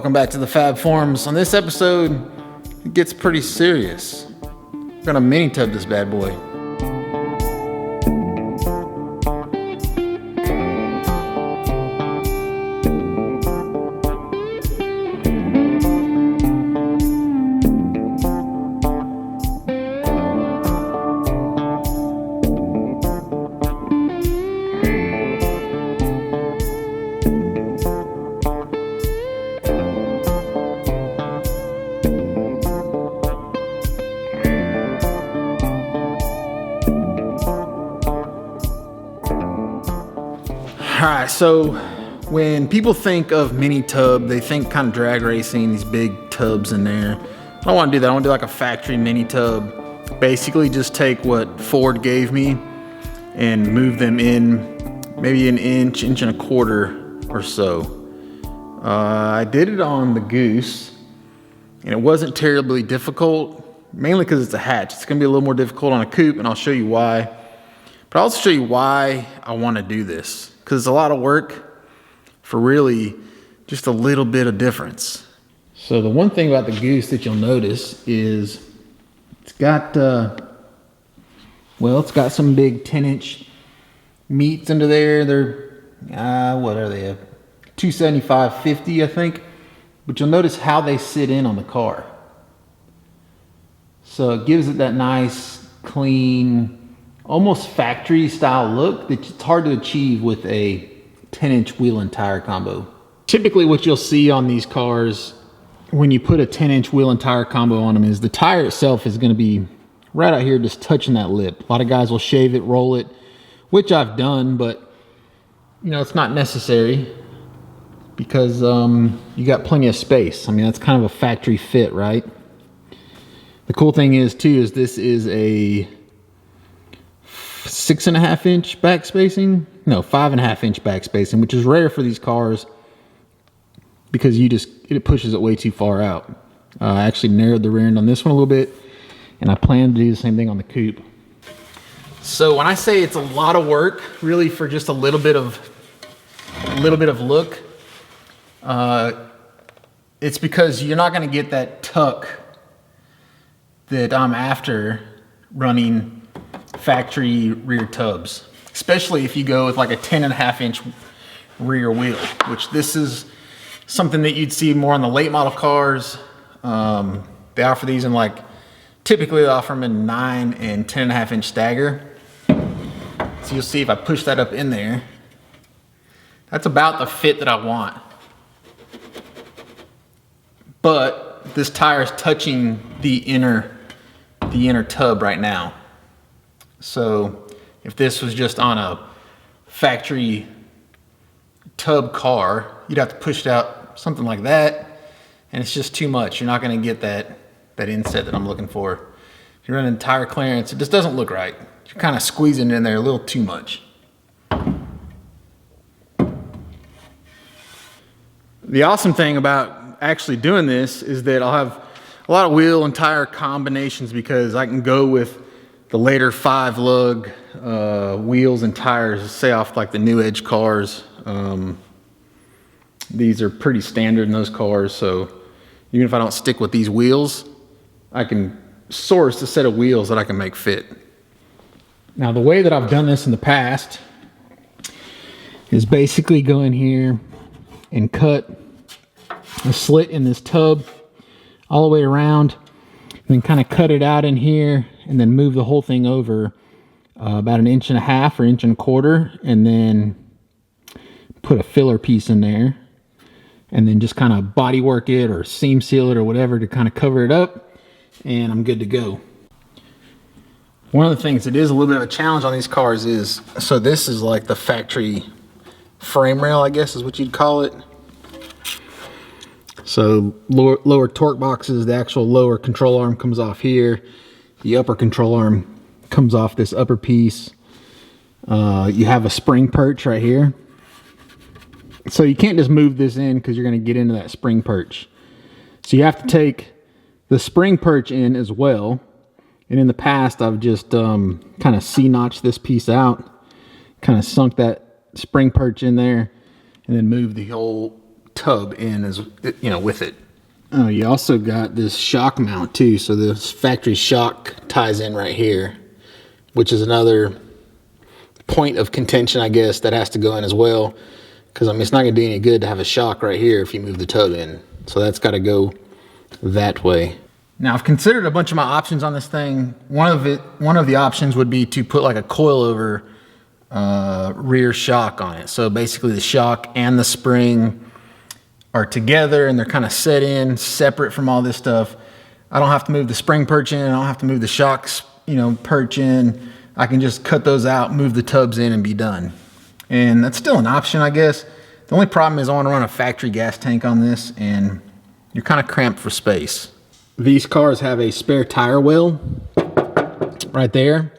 Welcome back to the Fab Forums. On this episode, it gets pretty serious. We're gonna mini tub this bad boy. Alright, so when people think of mini tub, they think kind of drag racing, these big tubs in there. I don't want to do that. I want to do like a factory mini tub. Basically just take what Ford gave me and move them in maybe an inch and a quarter or so. I did it on the Goose and it wasn't terribly difficult, mainly because it's a hatch. It's going to be a little more difficult on a coupe, and I'll show you why. But I'll also show you why I want to do this. Because it's a lot of work for really just a little bit of difference. So the one thing about the Goose that you'll notice is it's got, it's got some big 10-inch meats under there. They're, what are they, 275/50, I think. But you'll notice how they sit in on the car. So it gives it that nice, clean, almost factory style look that it's hard to achieve with a 10-inch wheel and tire combo. Typically what you'll see on these cars when you put a 10-inch wheel and tire combo on them is the tire itself is going to be right out here just touching that lip. A lot of guys will shave it, roll it, which I've done, but you know, it's not necessary because you got plenty of space. I mean, that's kind of a factory fit, right? The cool thing is too is this is a 6.5 inch back spacing, no, 5.5 inch back spacing, which is rare for these cars because it pushes it way too far out. I actually narrowed the rear end on this one a little bit, and I plan to do the same thing on the coupe. So when I say it's a lot of work, really for just a little bit of look, it's because you're not going to get that tuck that I'm after running factory rear tubs, especially if you go with like a 10.5 inch rear wheel, which this is something that you'd see more on the late model cars. They offer these in typically they offer them in 9 and 10.5 inch stagger. So you'll see if I push that up in there, that's about the fit that I want. But this tire is touching the inner tub right now. So if this was just on a factory tub car, you'd have to push it out something like that, and it's just too much. You're not going to get that inset that I'm looking for. If you're running tire clearance, it just doesn't look right. You're kind of squeezing it in there a little too much. The awesome thing about actually doing this is that I'll have a lot of wheel and tire combinations because I can go with the later 5 lug wheels and tires, say off like the new Edge cars. These are pretty standard in those cars, so even if I don't stick with these wheels, I can source a set of wheels that I can make fit. Now the way that I've done this in the past is basically go in here and cut a slit in this tub all the way around, and then kind of cut it out in here, and then move the whole thing over about 1.5 inches or 1.25 inches, and then put a filler piece in there, and then just kind of body work it or seam seal it or whatever to kind of cover it up, and I'm good to go. One of the things that is a little bit of a challenge on these cars is, so this is like the factory frame rail, I guess is what you'd call it. So lower torque boxes, the actual lower control arm comes off here. The upper control arm comes off this upper piece. You have a spring perch right here. So you can't just move this in because you're going to get into that spring perch. So you have to take the spring perch in as well. And in the past, I've just kind of C-notched this piece out, kind of sunk that spring perch in there, and then move the whole tub in as with it. Oh, you also got this shock mount too. So this factory shock ties in right here, which is another point of contention, I guess, that has to go in as well. Because I mean, it's not gonna do any good to have a shock right here if you move the tub in. So that's got to go that way. Now I've considered a bunch of my options on this thing. One of the options would be to put like a coilover rear shock on it. So basically the shock and the spring are together and they're kind of set in separate from all this stuff. I don't have to move the spring perch in. I don't have to move the shocks, perch in. I can just cut those out, move the tubs in, and be done. And that's still an option, I guess. The only problem is I want to run a factory gas tank on this, and you're kind of cramped for space. These cars have a spare tire well right there.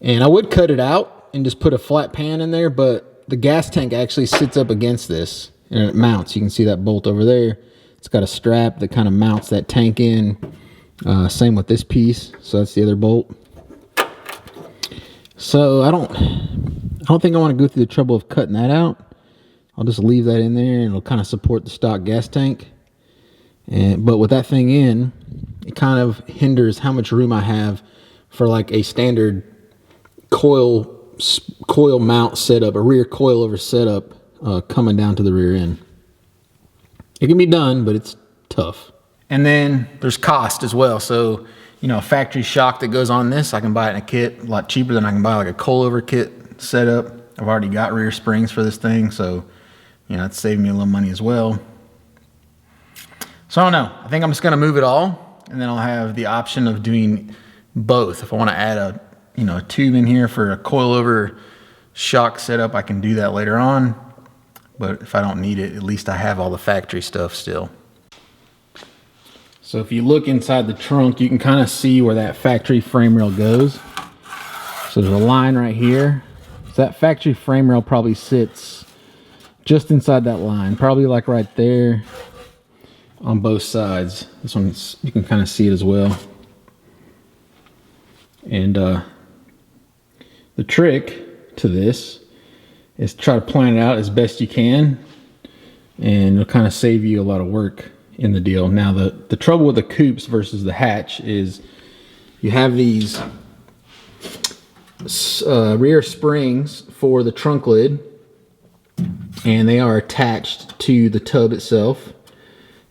And I would cut it out and just put a flat pan in there, but the gas tank actually sits up against this and it mounts. You can see that bolt over there. It's got a strap that kind of mounts that tank in. Same with this piece. So that's the other bolt. So I don't think I want to go through the trouble of cutting that out. I'll just leave that in there and it'll kind of support the stock gas tank. But with that thing in, it kind of hinders how much room I have for like a standard coil mount setup, a rear coilover setup coming down to the rear end. It can be done, but it's tough. And then there's cost as well. So, a factory shock that goes on this, I can buy it in a kit a lot cheaper than I can buy like a coilover kit setup. I've already got rear springs for this thing, so it's saving me a little money as well. So I don't know. I think I'm just gonna move it all, and then I'll have the option of doing both. If I want to add a tube in here for a coilover shock setup, I can do that later on. But if I don't need it, at least I have all the factory stuff still. So if you look inside the trunk, you can kind of see where that factory frame rail goes. So there's a line right here. So that factory frame rail probably sits just inside that line, probably like right there on both sides. This one, you can kind of see it as well. And the trick to this is to try to plan it out as best you can, and it'll kind of save you a lot of work in the deal. Now the trouble with the coupes versus the hatch is you have these rear springs for the trunk lid, and they are attached to the tub itself,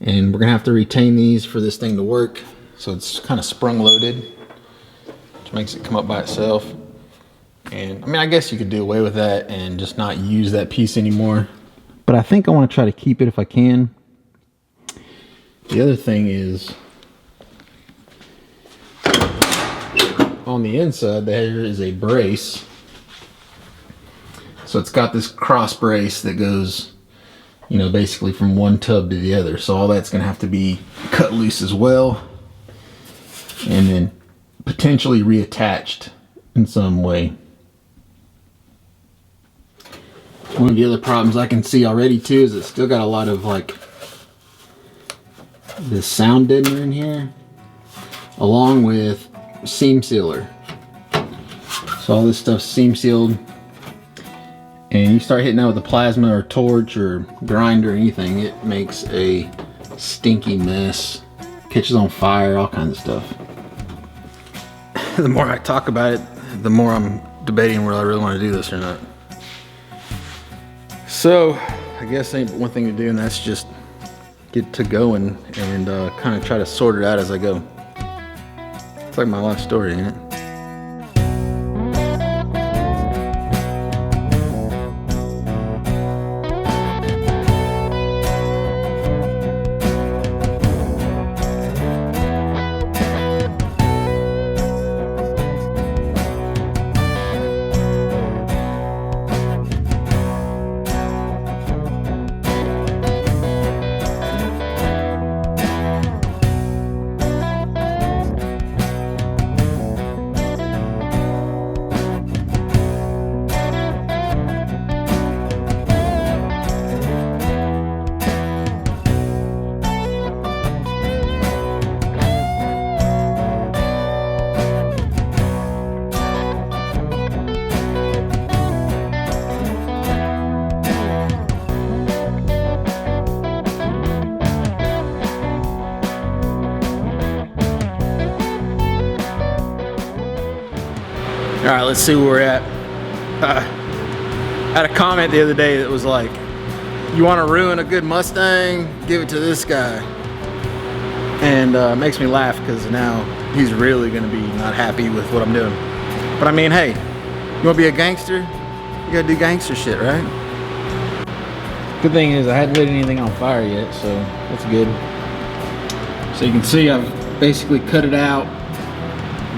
and we're gonna have to retain these for this thing to work. So it's kind of sprung loaded, which makes it come up by itself. And I mean, I guess you could do away with that and just not use that piece anymore, but I think I want to try to keep it if I can. The other thing is, on the inside there is a brace. So it's got this cross brace that goes, basically from one tub to the other. So all that's gonna have to be cut loose as well, and then potentially reattached in some way. One of the other problems I can see already too is it's still got a lot of like this sound deadener in here, along with seam sealer. So all this stuff's seam sealed, and you start hitting that with a plasma or torch or grinder or anything, it makes a stinky mess, catches on fire, all kinds of stuff. The more I talk about it, the more I'm debating whether I really want to do this or not. So I guess ain't but one thing to do, and that's just get to going and kind of try to sort it out as I go. It's like my life story, ain't it? All right, let's see where we're at. I had a comment the other day that was like, you want to ruin a good Mustang, give it to this guy. And it makes me laugh because now he's really going to be not happy with what I'm doing. But I mean, hey, you want to be a gangster? You got to do gangster shit, right? Good thing is I hadn't lit anything on fire yet, so that's good. So you can see I've basically cut it out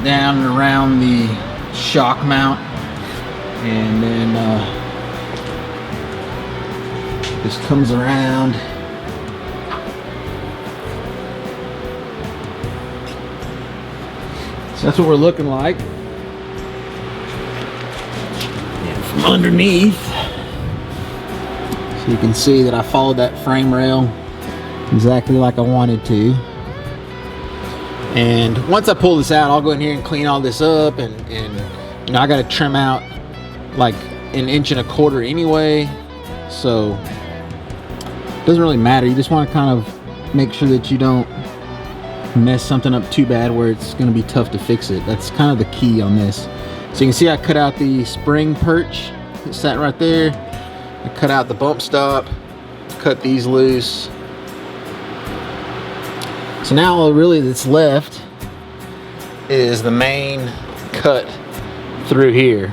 down and around the shock mount, and then this comes around. So that's what we're looking like. And from underneath, so you can see that I followed that frame rail exactly like I wanted to. And once I pull this out, I'll go in here and clean all this up, and you know, I got to trim out like 1.25 inches anyway, so it doesn't really matter. You just want to kind of make sure that you don't mess something up too bad where it's going to be tough to fix it. That's kind of the key on this. So you can see I cut out the spring perch. It's sat right there. I cut out the bump stop, cut these loose. So now all really that's left is the main cut through here.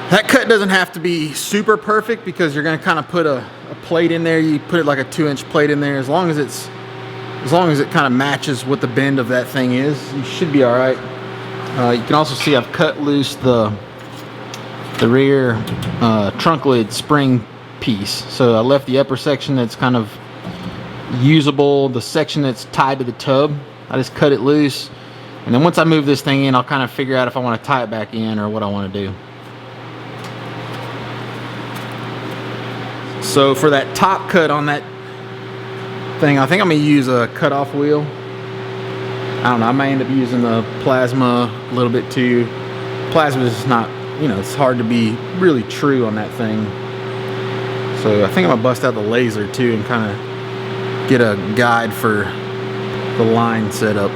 That cut doesn't have to be super perfect because you're going to kind of put a plate in there. You put it like a 2-inch plate in there. As long as it kind of matches what the bend of that thing is, you should be all right. You can also see I've cut loose the rear trunk lid spring piece. So I left the upper section that's kind of usable. The section that's tied to the tub, I just cut it loose, and then once I move this thing in, I'll kind of figure out if I want to tie it back in or what I want to do. So for that top cut on that thing, I think I'm gonna use a cutoff wheel. I don't know, I may end up using the plasma a little bit too. Plasma is not, you know, it's hard to be really true on that thing. So I think I'm gonna bust out the laser too and kind of get a guide for the line setup.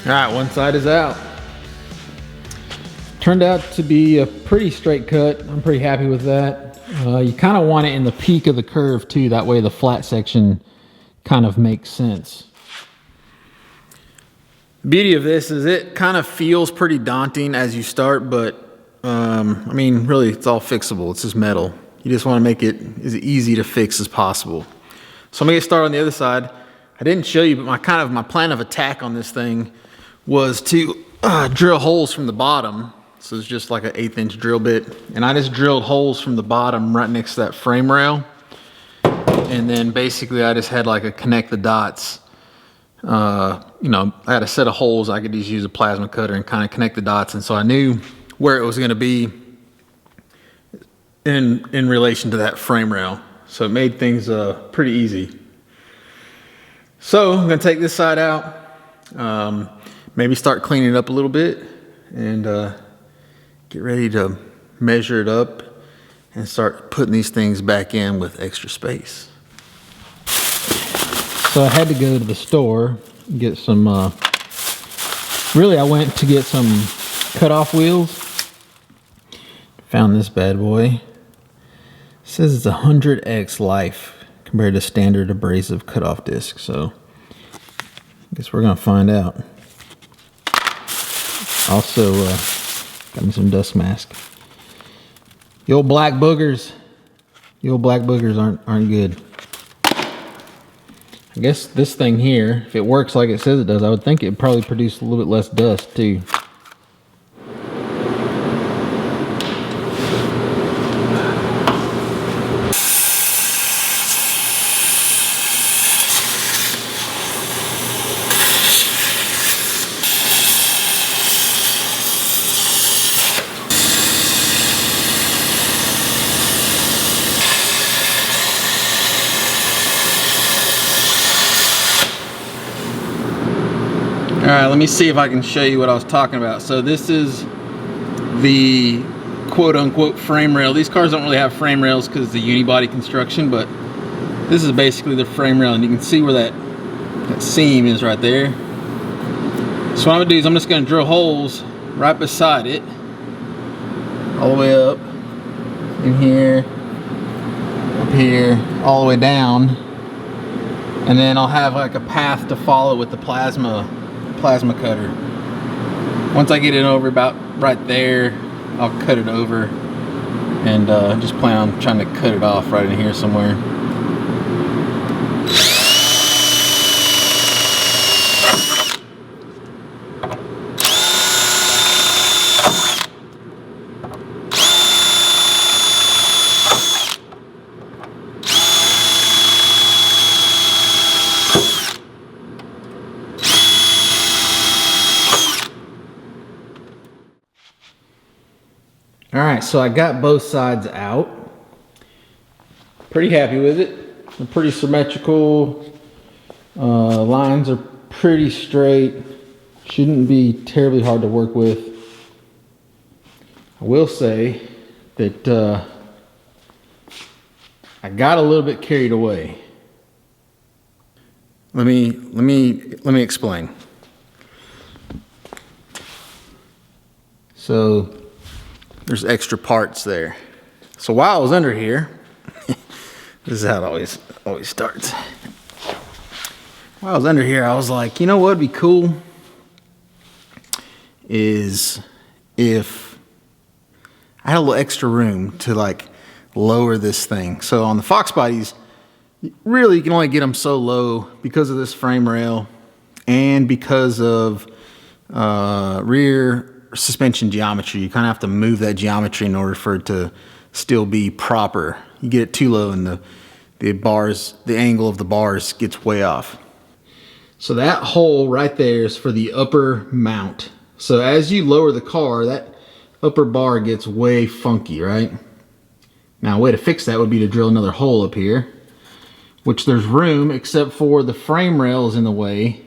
All right, one side is out. Turned out to be a pretty straight cut. I'm pretty happy with that. You kind of want it in the peak of the curve too. That way the flat section kind of makes sense. The beauty of this is it kind of feels pretty daunting as you start, but I mean, really, it's all fixable. It's just metal. You just want to make it as easy to fix as possible. So I'm gonna get started on the other side. I didn't show you, but my plan of attack on this thing was to drill holes from the bottom. So it's just like an 1/8 inch drill bit. And I just drilled holes from the bottom right next to that frame rail. And then basically I just had like a connect the dots. You know, I had a set of holes. I could just use a plasma cutter and kind of connect the dots. And so I knew where it was gonna be in relation to that frame rail. So it made things pretty easy. So I'm gonna take this side out, maybe start cleaning it up a little bit, and get ready to measure it up and start putting these things back in with extra space. So I had to go to the store and get some, really I went to get some cutoff wheels. Found this bad boy. It says it's 100x life compared to standard abrasive cutoff disc, so I guess we're gonna find out. Also, got me some dust mask. The old black boogers. The old black boogers aren't good. I guess this thing here, if it works like it says it does, I would think it'd probably produce a little bit less dust too. All right, let me see if I can show you what I was talking about. So this is the quote-unquote frame rail. These cars don't really have frame rails because it's a unibody construction, but this is basically the frame rail, and you can see where that seam is right there. So what I'm gonna do is I'm just gonna drill holes right beside it, all the way up, in here, up here, all the way down, and then I'll have like a path to follow with the plasma cutter. Once I get it over about right there, I'll cut it over, and just plan on trying to cut it off right in here somewhere. All right, so I got both sides out. Pretty happy with it. They're pretty symmetrical. Lines are pretty straight. Shouldn't be terribly hard to work with. I will say that I got a little bit carried away. Let me explain. So there's extra parts there. So while I was under here, this is how it always starts. While I was under here, I was like, you know what would be cool is if I had a little extra room to like lower this thing. So on the Foxbodies, really you can only get them so low because of this frame rail and because of rear suspension geometry. You kind of have to move that geometry in order for it to still be proper. You get it too low and the bars, the angle of the bars gets way off. So that hole right there is for the upper mount. So as you lower the car, that upper bar gets way funky, right? Now a way to fix that would be to drill another hole up here, which there's room except for the frame rail is in the way,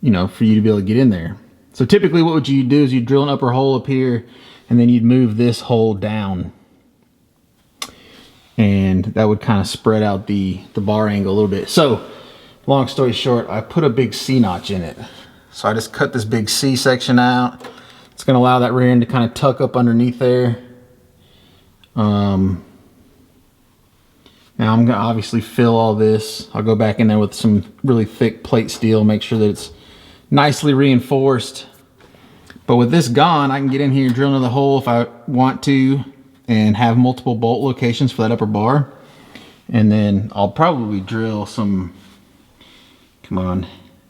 you know, for you to be able to get in there. So typically what would you do is you'd drill an upper hole up here and then you'd move this hole down. And that would kind of spread out the bar angle a little bit. So long story short, I put a big C-notch in it. So I just cut this big C section out. It's gonna allow that rear end to kind of tuck up underneath there. Now I'm gonna obviously fill all this. I'll go back in there with some really thick plate steel, make sure that it's nicely reinforced. But with this gone, I can get in here and drill another hole if I want to and have multiple bolt locations for that upper bar. And then I'll probably drill some, come on,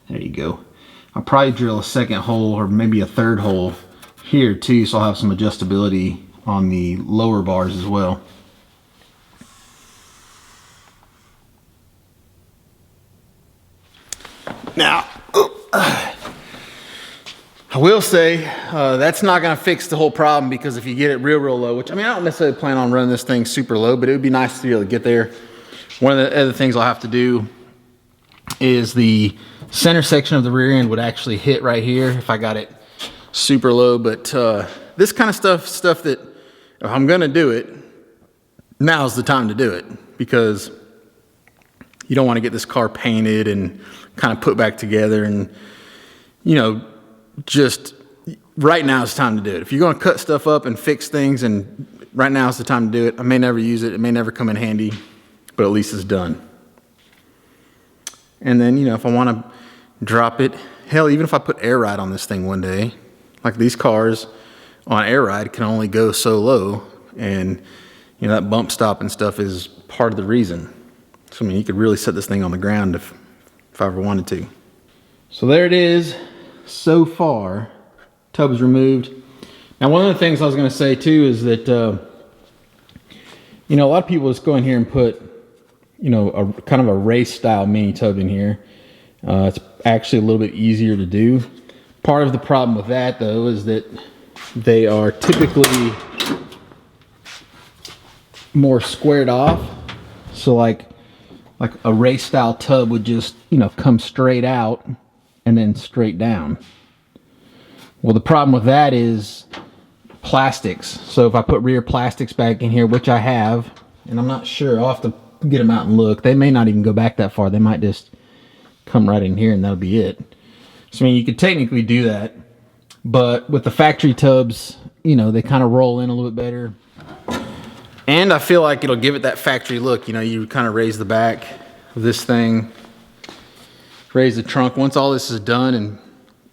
there you go. I'll probably drill a second hole or maybe a third hole here too, so I'll have some adjustability on the lower bars as well. Now, I will say that's not going to fix the whole problem, because if you get it real low, which I mean, I don't necessarily plan on running this thing super low, but it would be nice to be able to get there. One of the other things I'll have to do is the center section of the rear end would actually hit right here if I got it super low. But this kind of stuff that if I'm going to do it, now's the time to do it, because you don't want to get this car painted and kind of put back together, and you know, just right now is the time to do it. If you're going to cut stuff up and fix things, and right now is the time to do it. I may never use it, it may never come in handy, but at least it's done. And then, you know, if I want to drop it, hell, even if I put air ride on this thing one day, like these cars on air ride can only go so low, and you know, that bump stop and stuff is part of the reason. So I mean, you could really set this thing on the ground if I ever wanted to. So there it is so far. Tub's removed. Now, one of the things I was going to say too is that you know, a lot of people just go in here and put, you know, a kind of a race style mini tub in here. It's actually a little bit easier to do. Part of the problem with that though is that they are typically more squared off. So like a race style tub would just, you know, come straight out and then straight down. Well, the problem with that is plastics. So if I put rear plastics back in here, which I have, and I'm not sure, I'll have to get them out and look. They may not even go back that far. They might just come right in here and that'll be it. So I mean, you could technically do that, but with the factory tubs, you know, they kind of roll in a little bit better. And I feel like it'll give it that factory look. You know, you kind of raise the back of this thing, raise the trunk. Once all this is done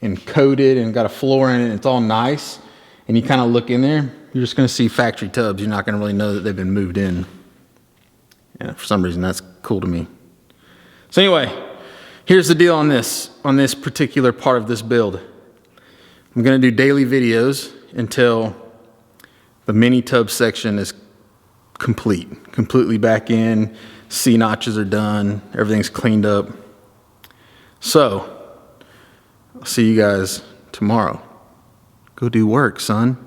and coated and got a floor in it, it's all nice, and you kind of look in there, you're just going to see factory tubs. You're not going to really know that they've been moved in. Yeah, for some reason, that's cool to me. So anyway, here's the deal on this particular part of this build. I'm going to do daily videos until the mini tub section is completely back in. C notches are done. Everything's cleaned up. So, I'll see you guys tomorrow. Go do work, son.